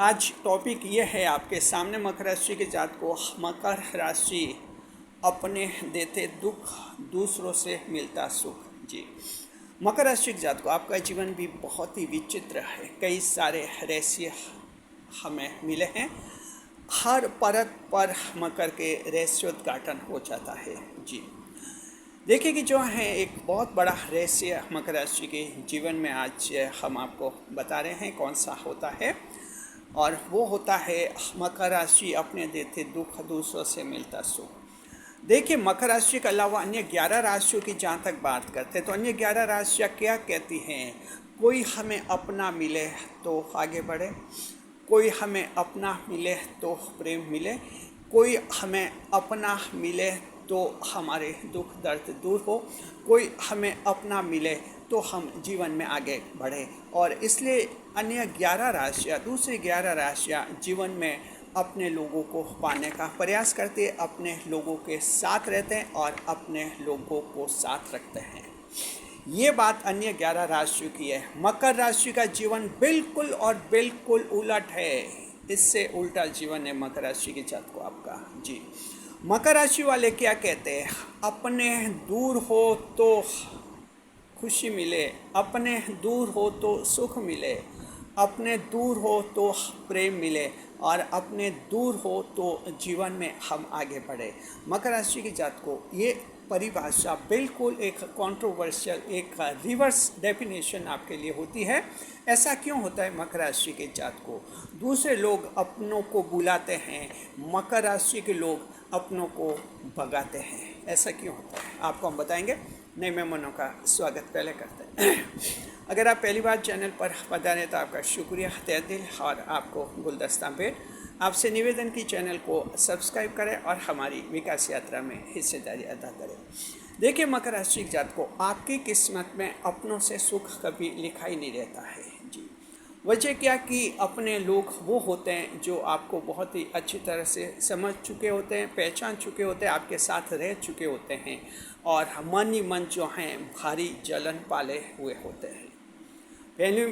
आज टॉपिक ये है आपके सामने मकर राशि के जात को। मकर राशि अपने देते दुख दूसरों से मिलता सुख। जी, मकर राशि के जात को आपका जीवन भी बहुत ही विचित्र है। कई सारे रहस्य हमें मिले हैं। हर परत पर मकर के रहस्योद्घाटन हो जाता है। जी, देखिए कि जो है एक बहुत बड़ा रहस्य मकर राशि के जीवन में आज हम आपको बता रहे हैं कौन सा होता है, और वो होता है मकर राशि अपने देते दुख दूसरों से मिलता सुख। देखिए, मकर राशि के अलावा अन्य 11 राशियों की जहाँ तक बात करते हैं तो अन्य 11 राशियाँ क्या कहती हैं? कोई हमें अपना मिले तो आगे बढ़े, कोई हमें अपना मिले तो प्रेम मिले, कोई हमें अपना मिले तो हमारे दुख दर्द दूर हो, कोई हमें अपना मिले तो हम जीवन में आगे बढ़े। और इसलिए अन्य 11 राशियाँ, दूसरी 11 राशियाँ जीवन में अपने लोगों को पाने का प्रयास करते हैं, अपने लोगों के साथ रहते हैं और अपने लोगों को साथ रखते हैं। ये बात अन्य 11 राशियों की है। मकर राशि का जीवन बिल्कुल और बिल्कुल उलट है। इससे उल्टा जीवन है मकर राशि के जात को आपका। जी, मकर राशि वाले क्या कहते हैं? अपने दूर हो तो खुशी मिले, अपने दूर हो तो सुख मिले, अपने दूर हो तो प्रेम मिले, और अपने दूर हो तो जीवन में हम आगे बढ़े। मकर राशि की जात को ये परिभाषा बिल्कुल एक कंट्रोवर्शियल, एक रिवर्स डेफिनेशन आपके लिए होती है। ऐसा क्यों होता है? मकर राशि के जात को दूसरे लोग अपनों को बुलाते हैं, मकर राशि के लोग अपनों को भगाते हैं। ऐसा क्यों होता है आपको हम बताएंगे। नए मेहमानों का स्वागत पहले करते हैं। अगर आप पहली बार चैनल पर पधारे तो आपका शुक्रिया तहे दिल, और आपको गुलदस्ता भेंट। आपसे निवेदन की चैनल को सब्सक्राइब करें और हमारी विकास यात्रा में हिस्सेदारी अदा करें। देखिए, मकर राशि जात को आपकी किस्मत में अपनों से सुख कभी लिखा ही नहीं रहता है। जी, वजह क्या कि अपने लोग वो होते हैं जो आपको बहुत ही अच्छी तरह से समझ चुके होते हैं, पहचान चुके होते हैं, आपके साथ रह चुके होते हैं, और मन ही मन जो हैं भारी जलन पाले हुए होते हैं।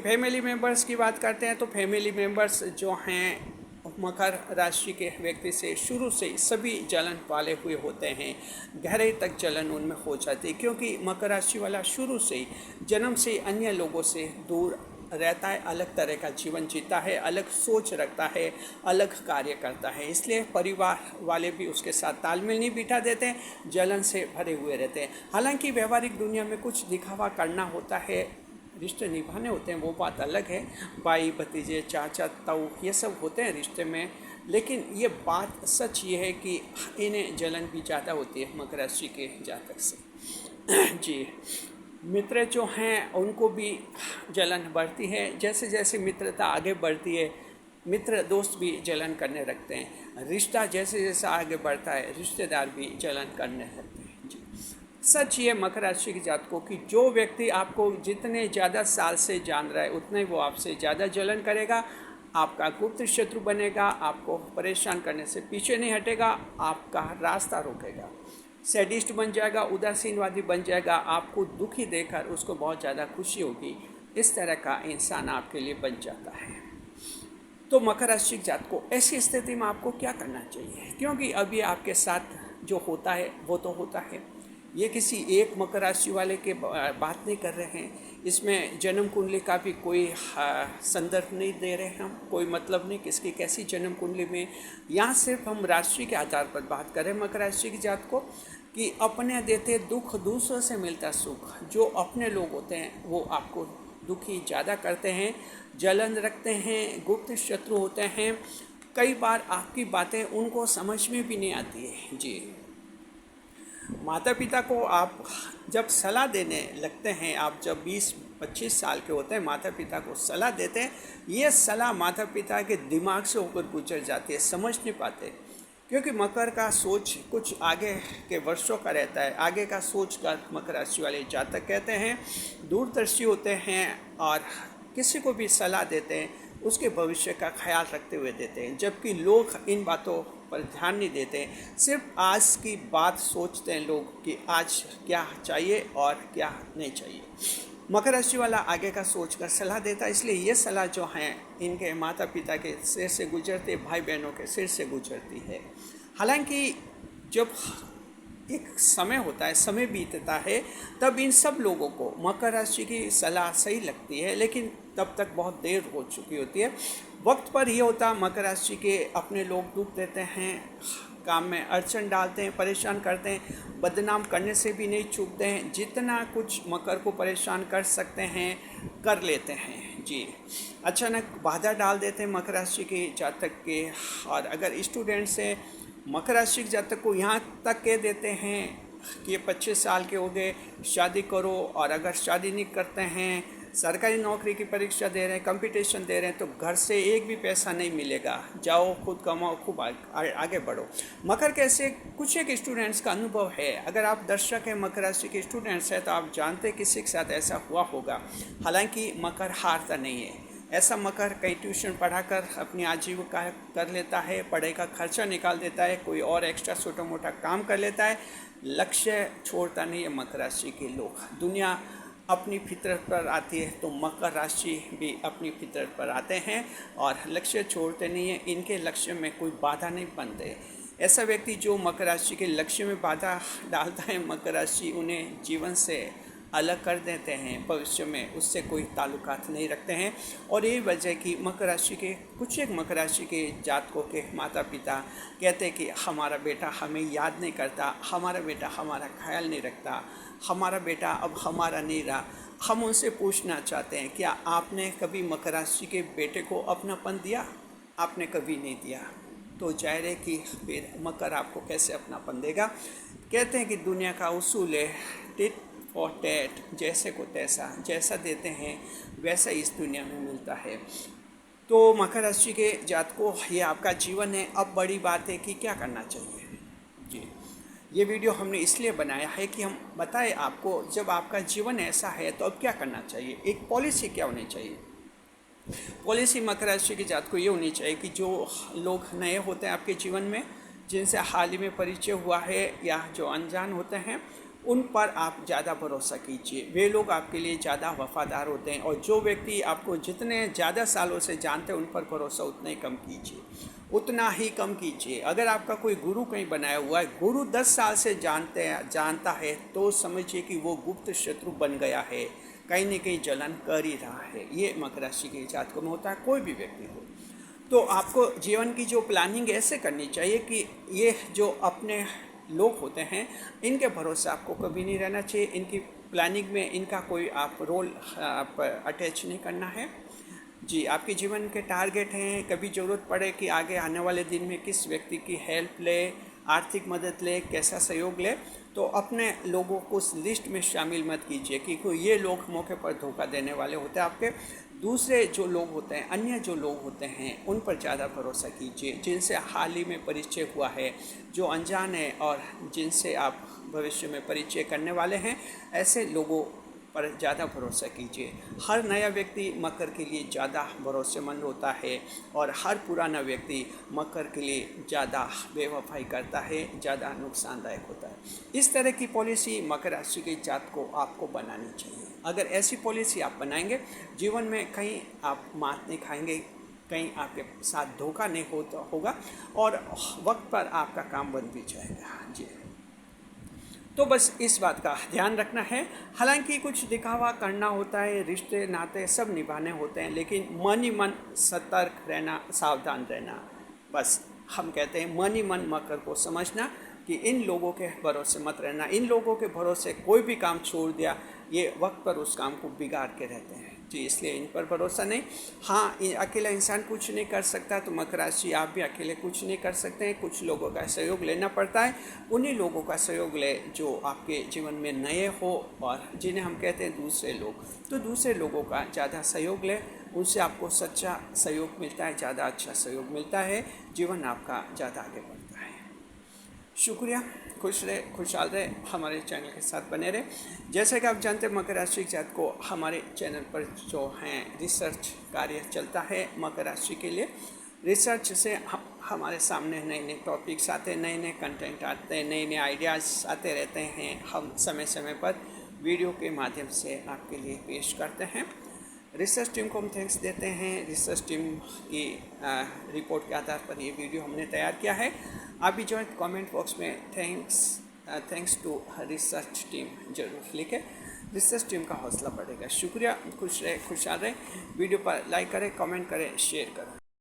फैमिली मेंबर्स की बात करते हैं तो फैमिली मेंबर्स जो हैं मकर राशि के व्यक्ति से शुरू से ही सभी जलन पाले हुए होते हैं। गहरे तक जलन उनमें हो जाती है, क्योंकि मकर राशि वाला शुरू से ही जन्म से अन्य लोगों से दूर रहता है, अलग तरह का जीवन जीता है, अलग सोच रखता है, अलग कार्य करता है। इसलिए परिवार वाले भी उसके साथ तालमेल नहीं बिठा देते, जलन से भरे हुए रहते हैं। हालांकि व्यवहारिक दुनिया में कुछ दिखावा करना होता है, रिश्ते निभाने होते हैं, वो बात अलग है। भाई भतीजे चाचा ताऊ ये सब होते हैं रिश्ते में, लेकिन ये बात सच ये है कि इन्हें जलन भी ज़्यादा होती है मकर राशि के जातक से। जी, मित्र जो हैं उनको भी जलन बढ़ती है। जैसे जैसे मित्रता आगे बढ़ती है, मित्र दोस्त भी जलन करने लगते हैं। रिश्ता जैसे जैसे आगे बढ़ता है, रिश्तेदार भी जलन करने लगते हैं। सच ये मकर राशि की जात को कि जो व्यक्ति आपको जितने ज़्यादा साल से जान रहा है उतने वो आपसे ज़्यादा जलन करेगा, आपका गुप्त शत्रु बनेगा, आपको परेशान करने से पीछे नहीं हटेगा, आपका रास्ता रोकेगा, सैडिस्ट बन जाएगा, उदासीनवादी बन जाएगा, आपको दुखी देखकर उसको बहुत ज़्यादा खुशी होगी। इस तरह का इंसान आपके लिए बन जाता है। तो मकर राशि की जात को ऐसी स्थिति में आपको क्या करना चाहिए? क्योंकि अभी आपके साथ जो होता है वो तो होता है। ये किसी एक मकर राशि वाले के बात नहीं कर रहे हैं, इसमें जन्म कुंडली का भी कोई संदर्भ नहीं दे रहे हैं हम, कोई मतलब नहीं किसकी कैसी जन्म कुंडली में। यहाँ सिर्फ हम राशि के आधार पर बात करें मकर राशि की जात को कि अपने देते दुख दूसरों से मिलता सुख। जो अपने लोग होते हैं वो आपको दुखी ज़्यादा करते हैं, जलन रखते हैं, गुप्त शत्रु होते हैं। कई बार आपकी बातें उनको समझ में भी नहीं आती है। जी, माता पिता को आप जब सलाह देने लगते हैं, आप जब 20-25 साल के होते हैं, माता पिता को सलाह देते हैं, ये सलाह माता पिता के दिमाग से होकर गुजर जाती है, समझ नहीं पाते। क्योंकि मकर का सोच कुछ आगे के वर्षों का रहता है। आगे का सोच कर मकर राशि वाले जातक कहते हैं दूरदर्शी होते हैं, और किसी को भी सलाह देते हैं उसके भविष्य का ख्याल रखते हुए देते हैं। जबकि लोग इन बातों पर ध्यान नहीं देते, सिर्फ आज की बात सोचते हैं लोग कि आज क्या चाहिए और क्या नहीं चाहिए। मकर राशि वाला आगे का सोचकर सलाह देता है, इसलिए ये सलाह जो है इनके माता पिता के सिर से गुजरते, भाई बहनों के सिर से गुजरती है। हालांकि जब एक समय होता है, समय बीतता है, तब इन सब लोगों को मकर राशि की सलाह सही लगती है, लेकिन तब तक बहुत देर हो चुकी होती है। वक्त पर ये होता, मकर राशि के अपने लोग दुख देते हैं, काम में अड़चन डालते हैं, परेशान करते हैं, बदनाम करने से भी नहीं चूकते हैं, जितना कुछ मकर को परेशान कर सकते हैं कर लेते हैं जी। अचानक बाधा डाल देते हैं मकर राशि के जातक के। और अगर स्टूडेंट्स हैं, मकर राशि के जातक को यहाँ तक कह देते हैं कि ये 25 साल के हो गए, शादी करो, और अगर शादी नहीं करते हैं, सरकारी नौकरी की परीक्षा दे रहे हैं, कंपटीशन दे रहे हैं, तो घर से एक भी पैसा नहीं मिलेगा, जाओ खुद कमाओ, खूब आगे बढ़ो। मकर के ऐसे कुछ एक स्टूडेंट्स का अनुभव है। अगर आप दर्शक हैं, मकर राशि के स्टूडेंट्स हैं, तो आप जानते हैं किसी के साथ ऐसा हुआ होगा। हालांकि मकर हारता नहीं है। ऐसा मकर कहीं ट्यूशन पढ़ाकर अपनी आजीविका कर लेता है, पढ़ाई का खर्चा निकाल देता है, कोई और एक्स्ट्रा छोटा मोटा काम कर लेता है, लक्ष्य छोड़ता नहीं है मकर राशि के लोग। दुनिया अपनी फितरत पर आती है, तो मकर राशि भी अपनी फितरत पर आते हैं और लक्ष्य छोड़ते नहीं हैं। इनके लक्ष्य में कोई बाधा नहीं बनते। ऐसा व्यक्ति जो मकर राशि के लक्ष्य में बाधा डालता है, मकर राशि उन्हें जीवन से अलग कर देते हैं, भविष्य में उससे कोई ताल्लुकात नहीं रखते हैं। और यही वजह कि मकर राशि के कुछ एक मकर राशि के जातकों के माता पिता कहते हैं कि हमारा बेटा हमें याद नहीं करता, हमारा बेटा हमारा ख्याल नहीं रखता, हमारा बेटा अब हमारा नहीं रहा। हम उनसे पूछना चाहते हैं, क्या आपने कभी मकर राशि के बेटे को अपनापन दिया? आपने कभी नहीं दिया, तो जाहिर है कि फिर मकर आपको कैसे अपनापन देगा। कहते हैं कि दुनिया का उसूल है टिट और टैट, जैसे को तैसा, जैसा देते हैं वैसा इस दुनिया में मिलता है। तो मकर राशि के जातकों, ये आपका जीवन है। अब बड़ी बात है कि क्या करना चाहिए जी। ये वीडियो हमने इसलिए बनाया है कि हम बताएं आपको, जब आपका जीवन ऐसा है तो अब क्या करना चाहिए, एक पॉलिसी क्या होनी चाहिए। पॉलिसी मकर राशि के जातकों ये होनी चाहिए कि जो लोग नए होते हैं आपके जीवन में, जिनसे हाल ही में परिचय हुआ है या जो अनजान होते हैं, उन पर आप ज़्यादा भरोसा कीजिए। वे लोग आपके लिए ज़्यादा वफ़ादार होते हैं। और जो व्यक्ति आपको जितने ज़्यादा सालों से जानते हैं, उन पर भरोसा उतना ही कम कीजिए, उतना ही कम कीजिए। अगर आपका कोई गुरु कहीं बनाया हुआ है, गुरु 10 साल से जानता है, तो समझिए कि वो गुप्त शत्रु बन गया है, कहीं न कहीं जलन कर ही रहा है। ये मकर राशि के जातकों में होता है, कोई भी व्यक्ति हो। तो आपको जीवन की जो प्लानिंग ऐसे करनी चाहिए कि ये जो अपने लोग होते हैं, इनके भरोसे आपको कभी नहीं रहना चाहिए। इनकी प्लानिंग में इनका कोई आप रोल आप अटैच नहीं करना है जी। आपके जीवन के टारगेट हैं, कभी ज़रूरत पड़े कि आगे आने वाले दिन में किस व्यक्ति की हेल्प ले, आर्थिक मदद ले, कैसा सहयोग ले, तो अपने लोगों को उस लिस्ट में शामिल मत कीजिए कि कोई ये लोग मौके पर धोखा देने वाले होते हैं आपके। दूसरे जो लोग होते हैं, अन्य जो लोग होते हैं, उन पर ज़्यादा भरोसा कीजिए, जिनसे हाल ही में परिचय हुआ है, जो अनजान है और जिनसे आप भविष्य में परिचय करने वाले हैं, ऐसे लोगों पर ज़्यादा भरोसा कीजिए। हर नया व्यक्ति मकर के लिए ज़्यादा भरोसेमंद होता है और हर पुराना व्यक्ति मकर के लिए ज़्यादा बेवफाई करता है, ज़्यादा नुकसानदायक होता है। इस तरह की पॉलिसी मकर राशि के जातक को आपको बनानी चाहिए। अगर ऐसी पॉलिसी आप बनाएंगे, जीवन में कहीं आप मात नहीं खाएंगे, कहीं आपके साथ धोखा नहीं होगा और वक्त पर आपका काम बन भी जाएगा जी। तो बस इस बात का ध्यान रखना है। हालांकि कुछ दिखावा करना होता है, रिश्ते नाते सब निभाने होते हैं, लेकिन मन ही मन सतर्क रहना, सावधान रहना। बस हम कहते हैं मन ही मन मकर को समझना कि इन लोगों के भरोसे मत रहना। इन लोगों के भरोसे कोई भी काम छोड़ दिया, ये वक्त पर उस काम को बिगाड़ के रहते हैं जी, इसलिए इन पर भरोसा नहीं। हाँ, अकेला इंसान कुछ नहीं कर सकता, तो मकर राशि आप भी अकेले कुछ नहीं कर सकते हैं। कुछ लोगों का सहयोग लेना पड़ता है। उन्हीं लोगों का सहयोग ले जो आपके जीवन में नए हो और जिन्हें हम कहते हैं दूसरे लोग। तो दूसरे लोगों का ज़्यादा सहयोग ले, उनसे आपको सच्चा सहयोग मिलता है, ज़्यादा अच्छा सहयोग मिलता है, जीवन आपका ज़्यादा आगे बढ़ता है। शुक्रिया, खुश रहे, खुशहाल रहे, हमारे चैनल के साथ बने रहे। जैसे कि आप जानते हैं, मकर राशि के जातक को हमारे चैनल पर जो हैं रिसर्च कार्य चलता है मकर राशि के लिए। रिसर्च से हमारे सामने नए नए टॉपिक्स आते हैं, नए नए कंटेंट आते हैं, नए नए आइडियाज़ आते रहते हैं। हम समय समय पर वीडियो के माध्यम से आपके लिए पेश करते हैं। रिसर्च टीम को हम थैंक्स देते हैं। रिसर्च टीम की रिपोर्ट के आधार पर ये वीडियो हमने तैयार किया है। आप भी जो है कमेंट बॉक्स में थैंक्स टू रिसर्च टीम जरूर लिखें। रिसर्च टीम का हौसला बढ़ेगा। शुक्रिया। खुश रहे, खुशहाल रहे। वीडियो पर लाइक करें, कमेंट करें, शेयर करें।